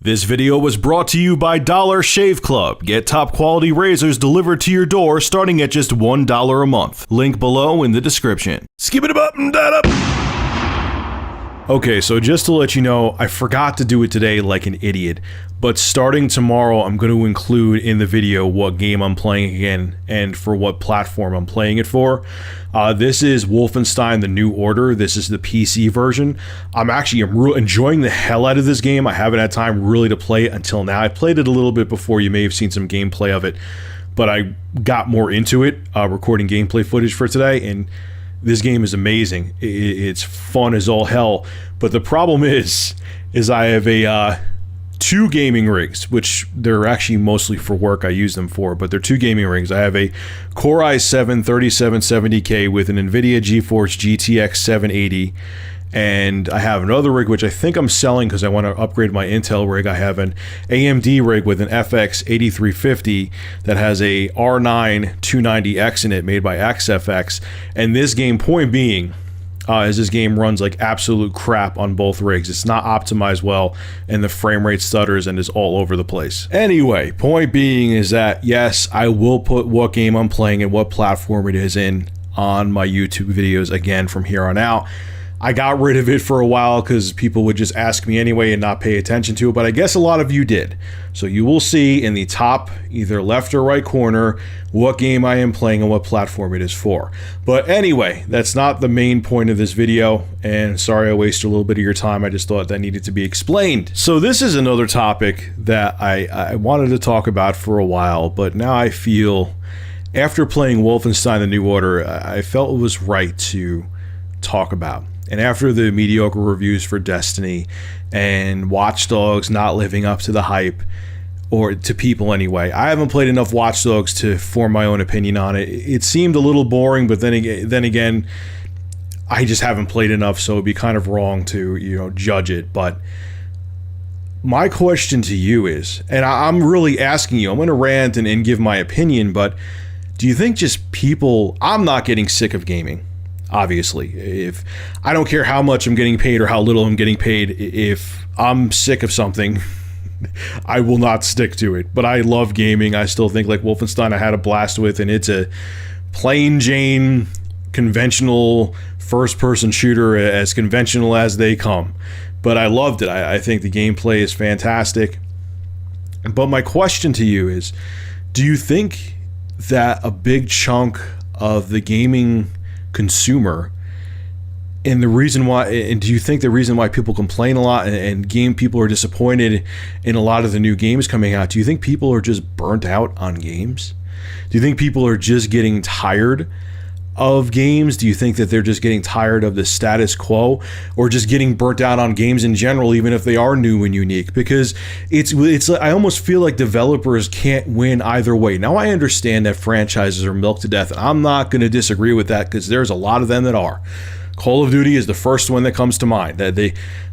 This video was brought to you by Dollar Shave Club. Get top quality razors delivered to your door starting at just $1 a month. Link below in the description. Skip it up and that up. Okay, so just to let you know, I forgot to do it today like an idiot, but starting tomorrow I'm going to include in the video what game I'm playing again and for what platform I'm playing it for. This is Wolfenstein: The New Order. This is the PC version. I'm enjoying the hell out of this game. I haven't had time really to play it until now. I played it a little bit before. You may have seen some gameplay of it, but I got more into it recording gameplay footage for today, and this game is amazing. It's fun as all hell, but the problem is I have two gaming rigs, which they're actually mostly for work. I use them for, but they're two gaming rigs. I have a Core i7 3770K with an NVIDIA GeForce GTX 780, and I have another rig which I think I'm selling because I want to upgrade my Intel rig. I have an AMD rig with an FX 8350 that has a R9 290X in it, made by XFX, and this game, point being, as this game runs like absolute crap on both rigs. It's not optimized well, and the frame rate stutters and is all over the place. Anyway, point being is that, yes, I will put what game I'm playing and what platform it is in on my YouTube videos again from here on out. I got rid of it for a while because people would just ask me anyway and not pay attention to it, but I guess a lot of you did. So you will see in the top, either left or right corner, what game I am playing and what platform it is for. But anyway, that's not the main point of this video, and sorry I wasted a little bit of your time. I just thought that needed to be explained. So this is another topic that I wanted to talk about for a while, but now I feel, after playing Wolfenstein: The New Order, I felt it was right to talk about. And after the mediocre reviews for Destiny and Watch Dogs not living up to the hype, or to people anyway, I haven't played enough Watch Dogs to form my own opinion on it. It seemed a little boring, but then again, I just haven't played enough, so it'd be kind of wrong to, judge it. But my question to you is, and I'm really asking you, I'm going to rant and give my opinion, but do you think just people, I'm not getting sick of gaming. Obviously, if I don't care how much I'm getting paid or how little I'm getting paid, if I'm sick of something, I will not stick to it. But I love gaming. I still think like Wolfenstein I had a blast with, and it's a plain Jane conventional first-person shooter, as conventional as they come. But I loved it. I think the gameplay is fantastic. But my question to you is, do you think that a big chunk of the gaming consumer, and the reason why, and do you think the reason why people complain a lot and game people are disappointed in a lot of the new games coming out, do you think people are just burnt out on games? Do you think people are just getting tired of games? Do you think that they're just getting tired of the status quo, or just getting burnt out on games in general, even if they are new and unique? Because it's I almost feel like developers can't win either way. Now I understand that franchises are milked to death, and I'm not going to disagree with that because there's a lot of them that are. Call of Duty is the first one that comes to mind. That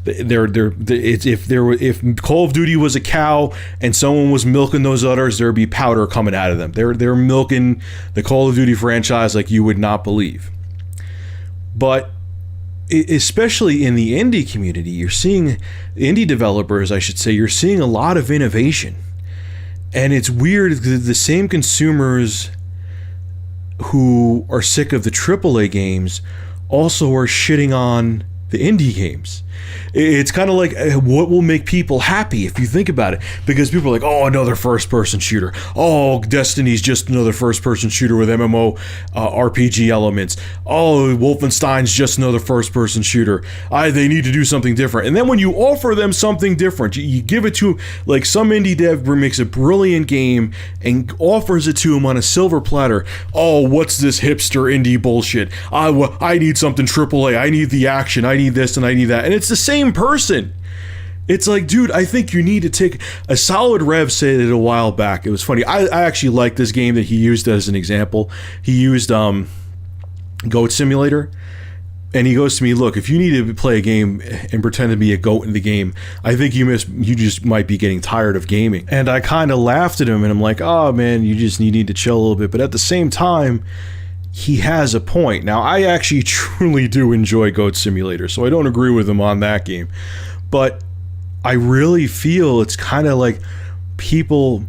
if Call of Duty was a cow and someone was milking those udders, there'd be powder coming out of them. They're milking the Call of Duty franchise like you would not believe. But especially in the indie community, you're seeing indie developers, I should say, you're seeing a lot of innovation, and it's weird. The same consumers who are sick of the AAA games also are shitting on the indie games. It's kind of like, what will make people happy if you think about it? Because people are like, oh, another first-person shooter. Oh, Destiny's just another first-person shooter with MMO RPG elements. Oh, Wolfenstein's just another first-person shooter. They need to do something different. And then when you offer them something different, you give it to, like, some indie dev makes a brilliant game and offers it to them on a silver platter. Oh, what's this hipster indie bullshit? I need something AAA. I need the action. I need this and I need that. And it's the same person. It's like, dude, I think you need to take a Solid Rev said it a while back. It was funny. I actually like this game that he used as an example. He used Goat Simulator, and he goes to me, look, if you need to play a game and pretend to be a goat in the game, I think you just might be getting tired of gaming. And I kind of laughed at him, and I'm like, oh man, you need to chill a little bit. But at the same time, he has a point. Now, I actually truly do enjoy Goat Simulator, so I don't agree with him on that game. But I really feel it's kind of like people,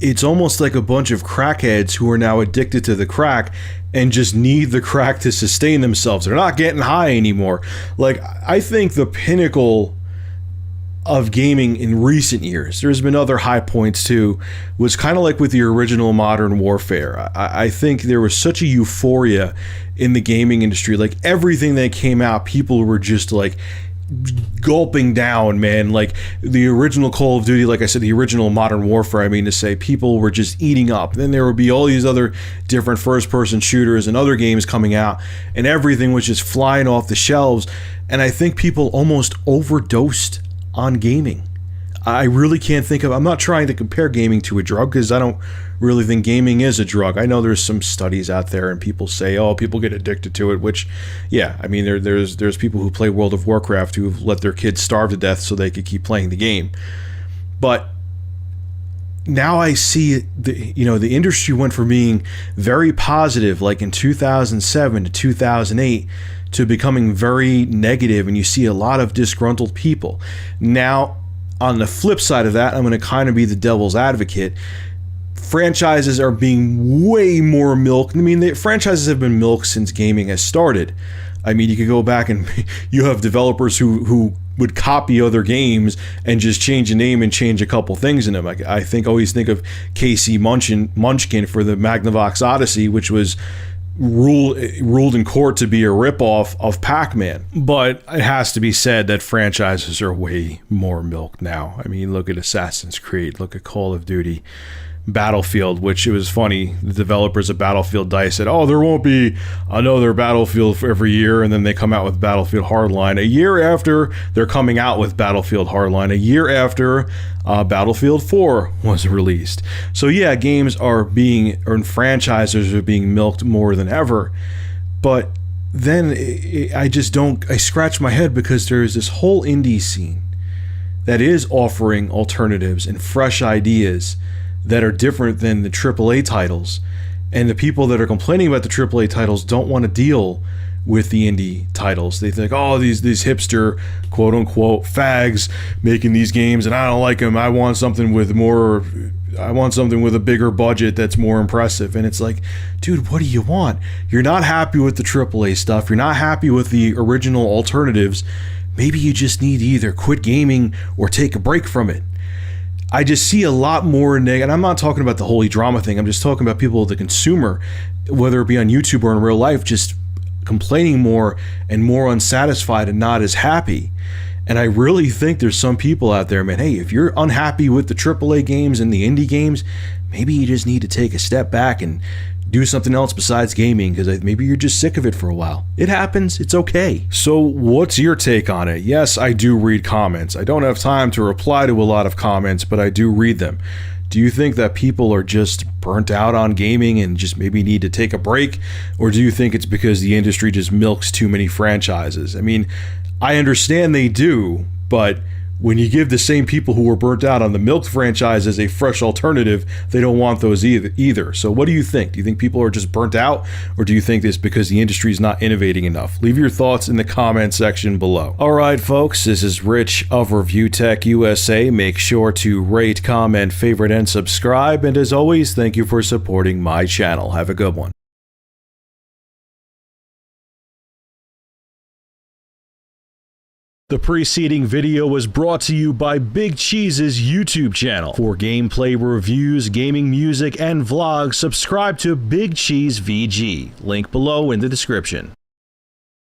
it's almost like a bunch of crackheads who are now addicted to the crack and just need the crack to sustain themselves. They're not getting high anymore. Like, I think the pinnacle of gaming in recent years, there's been other high points too, was kind of like with the original Modern Warfare. I think there was such a euphoria in the gaming industry. Like, everything that came out, people were just like gulping down, man. Like the original Call of Duty, like I said, the original Modern Warfare, I mean to say, people were just eating up. Then there would be all these other different first-person shooters and other games coming out, and everything was just flying off the shelves. And I think people almost overdosed on gaming. I really can't think of, I'm not trying to compare gaming to a drug, because I don't really think gaming is a drug. I know there's some studies out there and people say, oh, people get addicted to it, which, yeah, I mean, there's people who play World of Warcraft who've let their kids starve to death so they could keep playing the game. But now I see the industry went from being very positive, like in 2007 to 2008, to becoming very negative, and you see a lot of disgruntled people. Now, on the flip side of that, I'm going to kind of be the devil's advocate. Franchises are being way more milked. I mean, the franchises have been milked since gaming has started. I mean, you could go back and you have developers who would copy other games and just change a name and change a couple things in them. I always think of Casey Munchkin for the Magnavox Odyssey, which was ruled in court to be a ripoff of Pac-Man. But it has to be said that franchises are way more milked now. I mean, look at Assassin's Creed, look at Call of Duty, Battlefield, which it was funny, the developers of Battlefield DICE said, oh, there won't be another Battlefield for every year, and then they come out with Battlefield Hardline a year after they're coming out with Battlefield Hardline, a year after Battlefield 4 was released. So yeah, games are and franchises are being milked more than ever. But then I scratch my head, because there's this whole indie scene that is offering alternatives and fresh ideas that are different than the AAA titles, and the people that are complaining about the AAA titles don't want to deal with the indie titles. They think, oh, these hipster quote unquote fags making these games, and I don't like them. I want something with a bigger budget that's more impressive. And it's like, dude, what do you want? You're not happy with the AAA stuff. You're not happy with the original alternatives. Maybe you just need to either quit gaming or take a break from it. I just see a lot more negative, and I'm not talking about the holy drama thing, I'm just talking about people, the consumer, whether it be on YouTube or in real life, just complaining more and more unsatisfied and not as happy. And I really think there's some people out there, man, hey, if you're unhappy with the AAA games and the indie games, maybe you just need to take a step back and do something else besides gaming, because maybe you're just sick of it for a while. It happens. It's okay. So what's your take on it? Yes, I do read comments. I don't have time to reply to a lot of comments, but I do read them. Do you think that people are just burnt out on gaming and just maybe need to take a break? Or do you think it's because the industry just milks too many franchises? I mean, I understand they do, but when you give the same people who were burnt out on the milk franchises a fresh alternative, they don't want those either. So what do you think? Do you think people are just burnt out, or do you think it's because the industry is not innovating enough? Leave your thoughts in the comment section below. All right, folks, this is Rich of Review Tech USA. Make sure to rate, comment, favorite, and subscribe. And as always, thank you for supporting my channel. Have a good one. The preceding video was brought to you by Big Cheese's YouTube channel. For gameplay reviews, gaming music, and vlogs, subscribe to Big Cheese VG. Link below in the description.